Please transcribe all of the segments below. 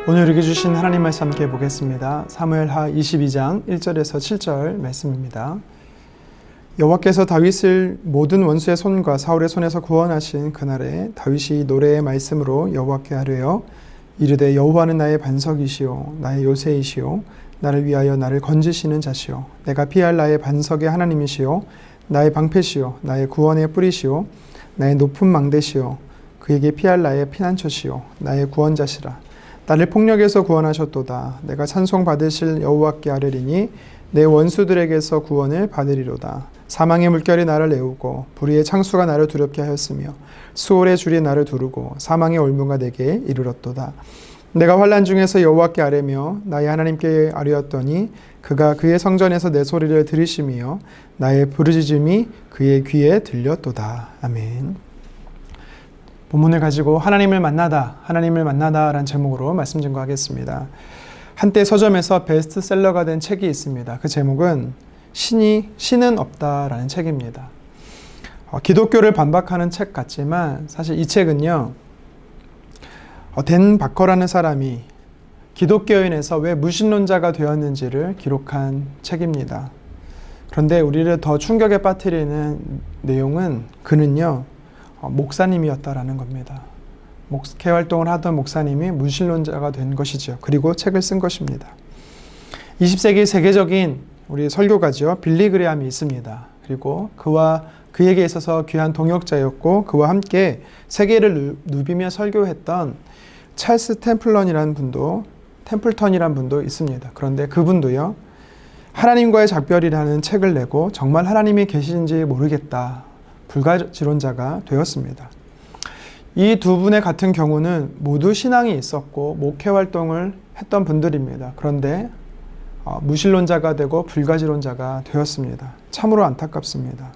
오늘 우리에게 주신 하나님 말씀 함께 보겠습니다. 사무엘하 22장 1절에서 7절 말씀입니다. 여호와께서 다윗을 모든 원수의 손과 사울의 손에서 구원하신 그날에 다윗이 노래의 말씀으로 여호와께 아뢰어 이르되 여호와는 나의 반석이시오 나의 요새이시오 나를 위하여 나를 건지시는 자시오 내가 피할 나의 반석의 하나님이시오 나의 방패시오 나의 구원의 뿌리시오 나의 높은 망대시오 그에게 피할 나의 피난처시오 나의 구원자시라 나를 폭력에서 구원하셨도다 내가 찬송 받으실 여호와께 아뢰리니 내 원수들에게서 구원을 받으리로다 사망의 물결이 나를 애우고 불의의 창수가 나를 두렵게 하였으며 수월의 줄이 나를 두르고 사망의 올무가 내게 이르렀도다 내가 환난 중에서 여호와께 아뢰며 나의 하나님께 아뢰었더니 그가 그의 성전에서 내 소리를 들으시며 나의 부르짖음이 그의 귀에 들렸도다. 아멘. 본문을 가지고 하나님을 만나다 라는 제목으로 말씀 증거하겠습니다. 한때 서점에서 베스트셀러가 된 책이 있습니다. 그 제목은 신은 없다라는 책입니다. 기독교를 반박하는 책 같지만 사실 이 책은요. 댄 바커라는 사람이 기독교인에서 왜 무신론자가 되었는지를 기록한 책입니다. 그런데 우리를 더 충격에 빠뜨리는 내용은 그는요. 목사님이었다라는 겁니다. 목회 활동을 하던 목사님이 무신론자가 된 것이죠. 그리고 책을 쓴 것입니다. 20세기 세계적인 우리 설교가죠. 빌리 그레함이 있습니다. 그리고 그에게 있어서 귀한 동역자였고 그와 함께 세계를 누비며 설교했던 찰스 템플턴이라는 분도 있습니다. 그런데 그분도요. 하나님과의 작별이라는 책을 내고 정말 하나님이 계신지 모르겠다. 불가지론자가 되었습니다. 이 두 분의 같은 경우는 모두 신앙이 있었고 목회 활동을 했던 분들입니다. 그런데 무신론자가 되고 불가지론자가 되었습니다. 참으로 안타깝습니다.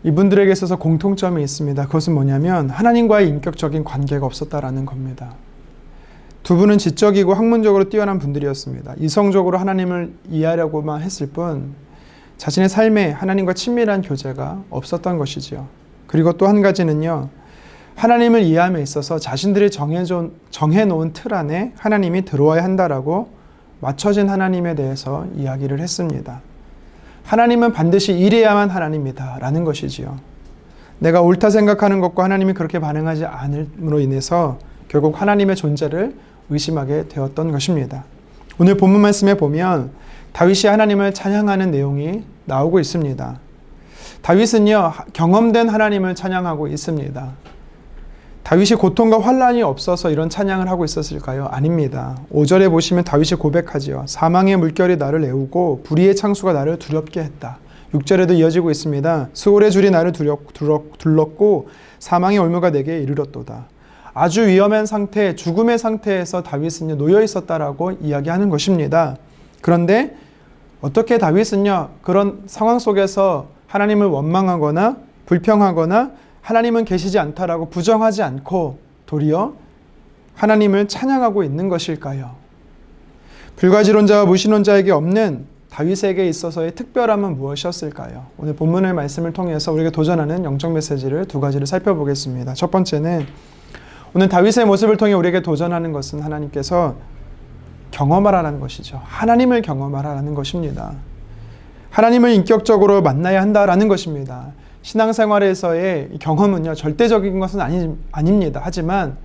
이분들에게 있어서 공통점이 있습니다. 그것은 뭐냐면 하나님과의 인격적인 관계가 없었다라는 겁니다. 두 분은 지적이고 학문적으로 뛰어난 분들이었습니다. 이성적으로 하나님을 이해하려고만 했을 뿐 자신의 삶에 하나님과 친밀한 교제가 없었던 것이지요. 그리고 또 한 가지는요. 하나님을 이해함에 있어서 자신들이 정해놓은 틀 안에 하나님이 들어와야 한다라고 맞춰진 하나님에 대해서 이야기를 했습니다. 하나님은 반드시 이래야만 하나님이다 라는 것이지요. 내가 옳다 생각하는 것과 하나님이 그렇게 반응하지 않음으로 인해서 결국 하나님의 존재를 의심하게 되었던 것입니다. 오늘 본문 말씀에 보면 다윗이 하나님을 찬양하는 내용이 나오고 있습니다. 다윗은요, 경험된 하나님을 찬양하고 있습니다. 다윗이 고통과 환난이 없어서 이런 찬양을 하고 있었을까요? 아닙니다. 5절에 보시면 다윗이 고백하지요. 사망의 물결이 나를 애우고 불의의 창수가 나를 두렵게 했다. 6절에도 이어지고 있습니다. 수월의 줄이 나를 둘렀고 사망의 올무가 내게 이르렀도다. 아주 위험한 상태, 죽음의 상태에서 다윗은 놓여 있었다라고 이야기하는 것입니다. 그런데 어떻게 다윗은요, 그런 상황 속에서 하나님을 원망하거나 불평하거나 하나님은 계시지 않다라고 부정하지 않고 도리어 하나님을 찬양하고 있는 것일까요? 불가지론자와 무신론자에게 없는 다윗에게 있어서의 특별함은 무엇이었을까요? 오늘 본문의 말씀을 통해서 우리에게 도전하는 영적 메시지를 두 가지를 살펴보겠습니다. 첫 번째는 오늘 다윗의 모습을 통해 우리에게 도전하는 것은 하나님께서 경험하라는 것이죠. 하나님을 경험하라는 것입니다. 하나님을 인격적으로 만나야 한다라는 것입니다. 신앙생활에서의 경험은요, 절대적인 것은 아닙니다. 하지만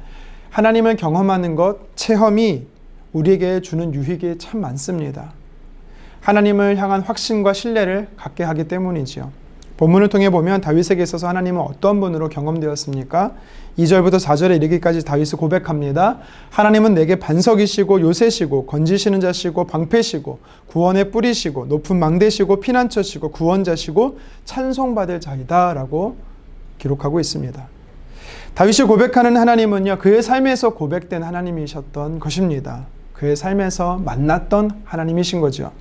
하나님을 경험하는 것, 체험이 우리에게 주는 유익이 참 많습니다. 하나님을 향한 확신과 신뢰를 갖게 하기 때문이지요. 본문을 통해 보면 다윗에게 있어서 하나님은 어떤 분으로 경험되었습니까? 2절부터 4절에 이르기까지 다윗이 고백합니다. 하나님은 내게 반석이시고 요새시고 건지시는 자시고 방패시고 구원의 뿌리시고 높은 망대시고 피난처시고 구원자시고 찬송받을 자이다 라고 기록하고 있습니다. 다윗이 고백하는 하나님은요, 그의 삶에서 고백된 하나님이셨던 것입니다. 그의 삶에서 만났던 하나님이신 거죠.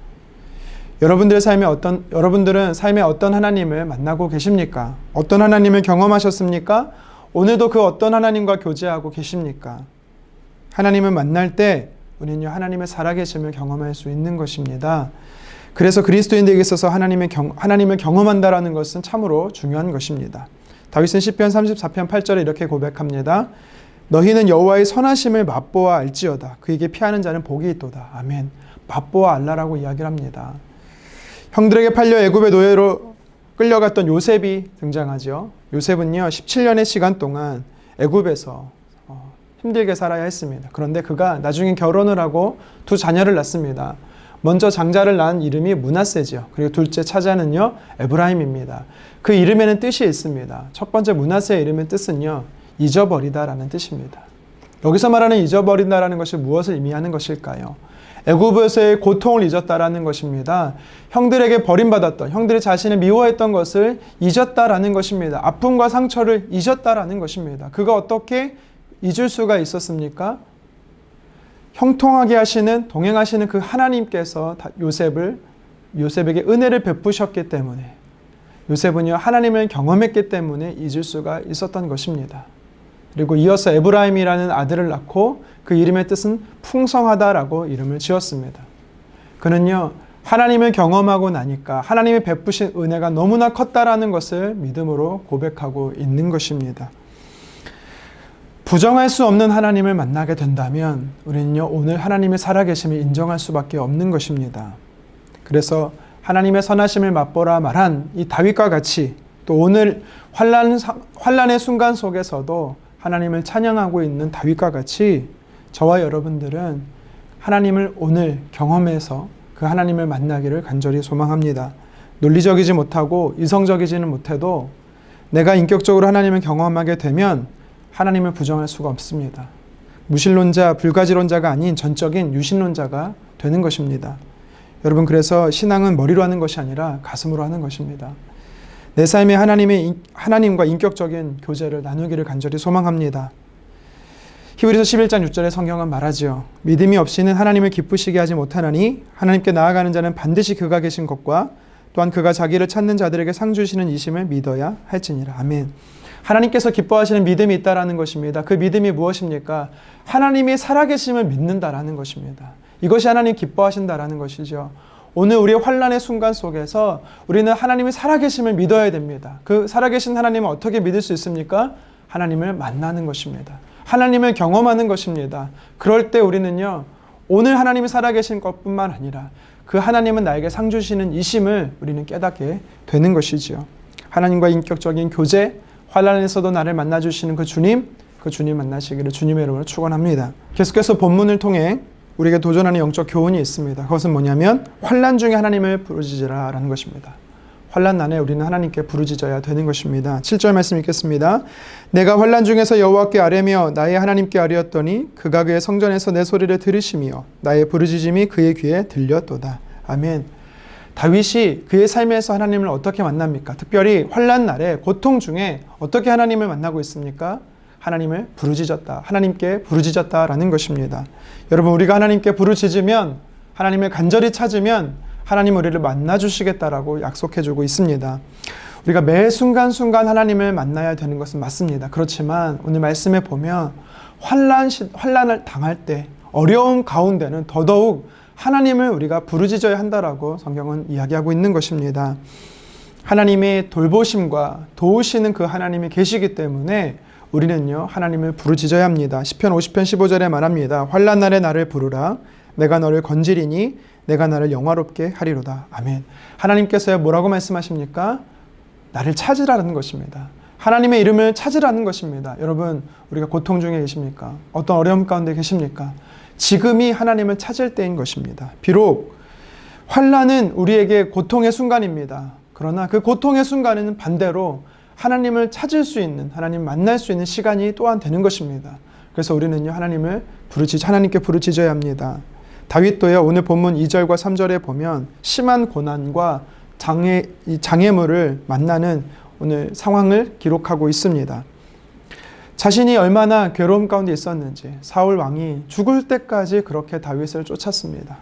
여러분들은 삶에 어떤 하나님을 만나고 계십니까? 어떤 하나님을 경험하셨습니까? 오늘도 그 어떤 하나님과 교제하고 계십니까? 하나님을 만날 때 우리는요, 하나님의 살아계심을 경험할 수 있는 것입니다. 그래서 그리스도인들에게 있어서 하나님을 경험한다라는 것은 참으로 중요한 것입니다. 다윗은 시편 34편 8절에 이렇게 고백합니다. 너희는 여호와의 선하심을 맛보아 알지어다. 그에게 피하는 자는 복이 있도다. 아멘. 맛보아 알라라고 이야기를 합니다. 형들에게 팔려 애굽의 노예로 끌려갔던 요셉이 등장하죠. 요셉은요 17년의 시간 동안 애굽에서 힘들게 살아야 했습니다. 그런데 그가 나중에 결혼을 하고 두 자녀를 낳습니다. 먼저 장자를 낳은 이름이 므낫세죠. 그리고 둘째 차자는요 에브라임입니다. 그 이름에는 뜻이 있습니다. 첫 번째 므낫세의 이름의 뜻은요 잊어버리다라는 뜻입니다. 여기서 말하는 잊어버린다라는 것이 무엇을 의미하는 것일까요? 애굽에서의 고통을 잊었다라는 것입니다. 형들에게 버림받았던, 형들이 자신을 미워했던 것을 잊었다라는 것입니다. 아픔과 상처를 잊었다라는 것입니다. 그가 어떻게 잊을 수가 있었습니까? 형통하게 하시는, 동행하시는 그 하나님께서 요셉에게 은혜를 베푸셨기 때문에, 요셉은요 하나님을 경험했기 때문에 잊을 수가 있었던 것입니다. 그리고 이어서 에브라임이라는 아들을 낳고 그 이름의 뜻은 풍성하다라고 이름을 지었습니다. 그는요 하나님을 경험하고 나니까 하나님이 베푸신 은혜가 너무나 컸다라는 것을 믿음으로 고백하고 있는 것입니다. 부정할 수 없는 하나님을 만나게 된다면 우리는요 오늘 하나님의 살아계심을 인정할 수밖에 없는 것입니다. 그래서 하나님의 선하심을 맛보라 말한 이 다윗과 같이 또 오늘 환난의 순간 속에서도 하나님을 찬양하고 있는 다윗과 같이 저와 여러분들은 하나님을 오늘 경험해서 그 하나님을 만나기를 간절히 소망합니다. 논리적이지 못하고 이성적이지는 못해도 내가 인격적으로 하나님을 경험하게 되면 하나님을 부정할 수가 없습니다. 무신론자, 불가지론자가 아닌 전적인 유신론자가 되는 것입니다. 여러분, 그래서 신앙은 머리로 하는 것이 아니라 가슴으로 하는 것입니다. 내 삶에 하나님과 인격적인 교제를 나누기를 간절히 소망합니다. 히브리서 11장 6절에 성경은 말하지요. 믿음이 없이는 하나님을 기쁘시게 하지 못하나니 하나님께 나아가는 자는 반드시 그가 계신 것과 또한 그가 자기를 찾는 자들에게 상 주시는 이심을 믿어야 할지니라. 아멘. 하나님께서 기뻐하시는 믿음이 있다라는 것입니다. 그 믿음이 무엇입니까? 하나님이 살아계심을 믿는다라는 것입니다. 이것이 하나님 기뻐하신다라는 것이죠. 오늘 우리의 환난의 순간 속에서 우리는 하나님이 살아계심을 믿어야 됩니다. 그 살아계신 하나님을 어떻게 믿을 수 있습니까? 하나님을 만나는 것입니다. 하나님을 경험하는 것입니다. 그럴 때 우리는요, 오늘 하나님이 살아계신 것뿐만 아니라 그 하나님은 나에게 상 주시는 이심을 우리는 깨닫게 되는 것이지요. 하나님과 인격적인 교제, 환난에서도 나를 만나주시는 그 주님 만나시기를 주님의 이름으로 축원합니다. 계속해서 본문을 통해 우리에게 도전하는 영적 교훈이 있습니다. 그것은 뭐냐면 환난 중에 하나님을 부르짖으라라는 것입니다. 환난 난에 우리는 하나님께 부르짖어야 되는 것입니다. 7절 말씀 읽겠습니다. 내가 환난 중에서 여호와께 아뢰며 나의 하나님께 아뢰었더니 그가 그의 성전에서 내 소리를 들으시며 나의 부르짖음이 그의 귀에 들렸도다. 아멘. 다윗이 그의 삶에서 하나님을 어떻게 만납니까? 특별히 환난 날에 고통 중에 어떻게 하나님을 만나고 있습니까? 하나님을 부르짖었다. 하나님께 부르짖었다라는 것입니다. 여러분, 우리가 하나님께 부르짖으면, 하나님을 간절히 찾으면 하나님 우리를 만나주시겠다라고 약속해주고 있습니다. 우리가 매 순간순간 하나님을 만나야 되는 것은 맞습니다. 그렇지만 오늘 말씀에 보면 환난을 당할 때, 어려운 가운데는 더더욱 하나님을 우리가 부르짖어야 한다라고 성경은 이야기하고 있는 것입니다. 하나님의 돌보심과 도우시는 그 하나님이 계시기 때문에 우리는요 하나님을 부르짖어야 합니다. 시편 50편 15절에 말합니다. 환난 날에 나를 부르라. 내가 너를 건지리니 내가 나를 영화롭게 하리로다. 아멘. 하나님께서 뭐라고 말씀하십니까? 나를 찾으라는 것입니다. 하나님의 이름을 찾으라는 것입니다. 여러분, 우리가 고통 중에 계십니까? 어떤 어려움 가운데 계십니까? 지금이 하나님을 찾을 때인 것입니다. 비록 환난은 우리에게 고통의 순간입니다. 그러나 그 고통의 순간에는 반대로 하나님을 찾을 수 있는, 하나님 만날 수 있는 시간이 또한 되는 것입니다. 그래서 우리는요 하나님께 부르짖어야 합니다. 다윗도요 오늘 본문 2절과 3절에 보면 심한 고난과 장애물을 만나는 오늘 상황을 기록하고 있습니다. 자신이 얼마나 괴로움 가운데 있었는지 사울 왕이 죽을 때까지 그렇게 다윗을 쫓았습니다.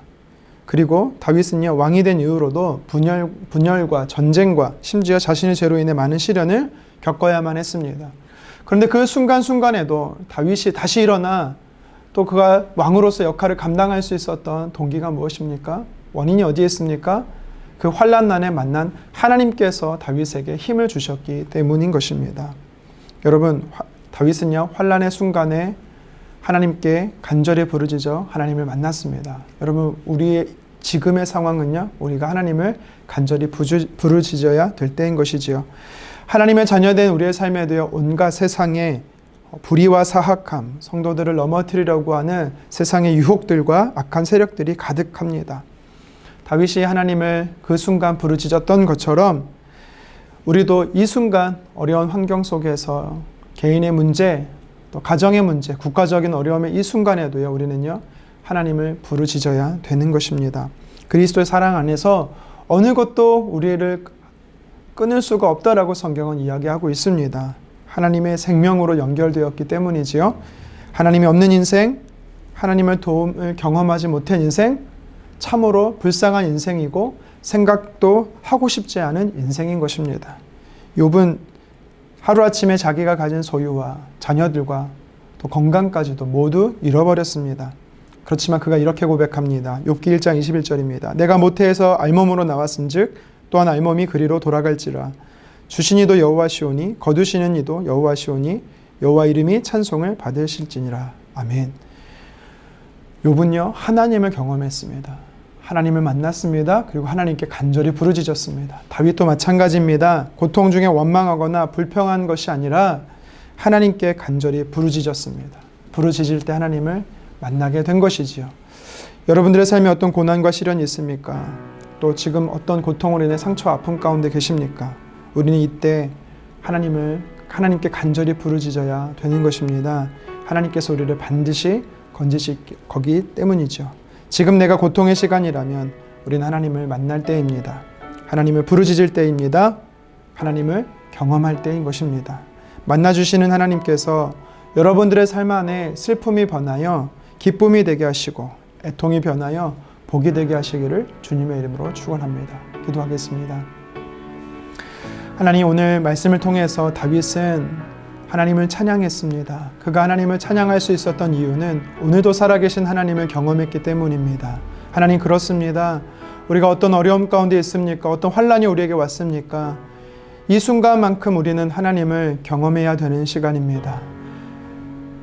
그리고 다윗은요 왕이 된 이후로도 분열과 전쟁과 심지어 자신의 죄로 인해 많은 시련을 겪어야만 했습니다. 그런데 그 순간순간에도 다윗이 다시 일어나 또 그가 왕으로서 역할을 감당할 수 있었던 동기가 무엇입니까? 원인이 어디에 있습니까? 그 환난 난에 만난 하나님께서 다윗에게 힘을 주셨기 때문인 것입니다. 여러분, 다윗은요, 환난의 순간에 하나님께 간절히 부르짖어 하나님을 만났습니다. 여러분, 우리의 지금의 상황은요, 우리가 하나님을 간절히 부르짖어야 될 때인 것이지요. 하나님의 자녀된 우리의 삶에도요, 온갖 세상의 불의와 사악함, 성도들을 넘어뜨리려고 하는 세상의 유혹들과 악한 세력들이 가득합니다. 다윗이 하나님을 그 순간 부르짖었던 것처럼 우리도 이 순간 어려운 환경 속에서 개인의 문제, 또 가정의 문제, 국가적인 어려움의 이 순간에도요, 우리는요, 하나님을 부르짖어야 되는 것입니다. 그리스도의 사랑 안에서 어느 것도 우리를 끊을 수가 없다라고 성경은 이야기하고 있습니다. 하나님의 생명으로 연결되었기 때문이지요. 하나님이 없는 인생, 하나님의 도움을 경험하지 못한 인생, 참으로 불쌍한 인생이고 생각도 하고 싶지 않은 인생인 것입니다. 욥은 하루아침에 자기가 가진 소유와 자녀들과 또 건강까지도 모두 잃어버렸습니다. 그렇지만 그가 이렇게 고백합니다. 욥기 1장 21절입니다. 내가 모태에서 알몸으로 나왔은즉 또한 알몸이 그리로 돌아갈지라. 주신 이도 여호와시오니 거두시는 이도 여호와시오니 여호와 이름이 찬송을 받으실지니라. 아멘. 욥은요, 하나님을 경험했습니다. 하나님을 만났습니다. 그리고 하나님께 간절히 부르짖었습니다. 다윗도 마찬가지입니다. 고통 중에 원망하거나 불평한 것이 아니라 하나님께 간절히 부르짖었습니다. 부르짖을 때 하나님을 만나게 된 것이지요. 여러분들의 삶에 어떤 고난과 시련이 있습니까? 또 지금 어떤 고통으로 인해 상처 아픔 가운데 계십니까? 우리는 이때 하나님께 간절히 부르짖어야 되는 것입니다. 하나님께서 우리를 반드시 건지실 거기 때문이죠. 지금 내가 고통의 시간이라면 우리는 하나님을 만날 때입니다. 하나님을 부르짖을 때입니다. 하나님을 경험할 때인 것입니다. 만나주시는 하나님께서 여러분들의 삶 안에 슬픔이 변하여 기쁨이 되게 하시고 애통이 변하여 복이 되게 하시기를 주님의 이름으로 축원합니다. 기도하겠습니다. 하나님, 오늘 말씀을 통해서 다윗은 하나님을 찬양했습니다. 그가 하나님을 찬양할 수 있었던 이유는 오늘도 살아계신 하나님을 경험했기 때문입니다. 하나님, 그렇습니다. 우리가 어떤 어려움 가운데 있습니까? 어떤 환난이 우리에게 왔습니까? 이 순간만큼 우리는 하나님을 경험해야 되는 시간입니다.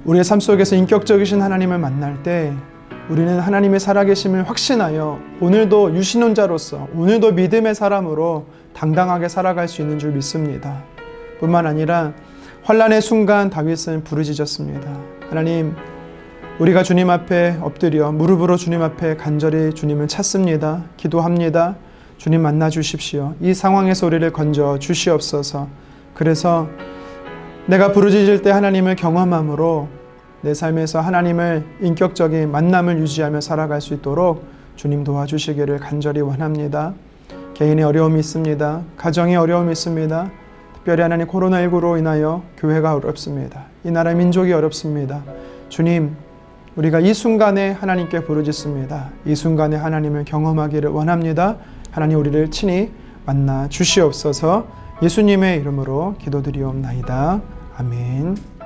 우리의 삶 속에서 인격적이신 하나님을 만날 때 우리는 하나님의 살아계심을 확신하여 오늘도 유신혼자로서, 오늘도 믿음의 사람으로 당당하게 살아갈 수 있는 줄 믿습니다. 뿐만 아니라 환난의 순간 다윗은 부르짖었습니다. 하나님, 우리가 주님 앞에 엎드려 무릎으로 주님 앞에 간절히 주님을 찾습니다. 기도합니다. 주님 만나 주십시오. 이 상황에서 우리를 건져 주시옵소서. 그래서 내가 부르짖을 때 하나님을 경험함으로 내 삶에서 하나님을 인격적인 만남을 유지하며 살아갈 수 있도록 주님 도와주시기를 간절히 원합니다. 개인의 어려움이 있습니다. 가정의 어려움이 있습니다. 특별히 하나님, 코로나19로 인하여 교회가 어렵습니다. 이 나라 민족이 어렵습니다. 주님, 우리가 이 순간에 하나님께 부르짖습니다. 이 순간에 하나님을 경험하기를 원합니다. 하나님, 우리를 친히 만나 주시옵소서. 예수님의 이름으로 기도드리옵나이다. 아멘.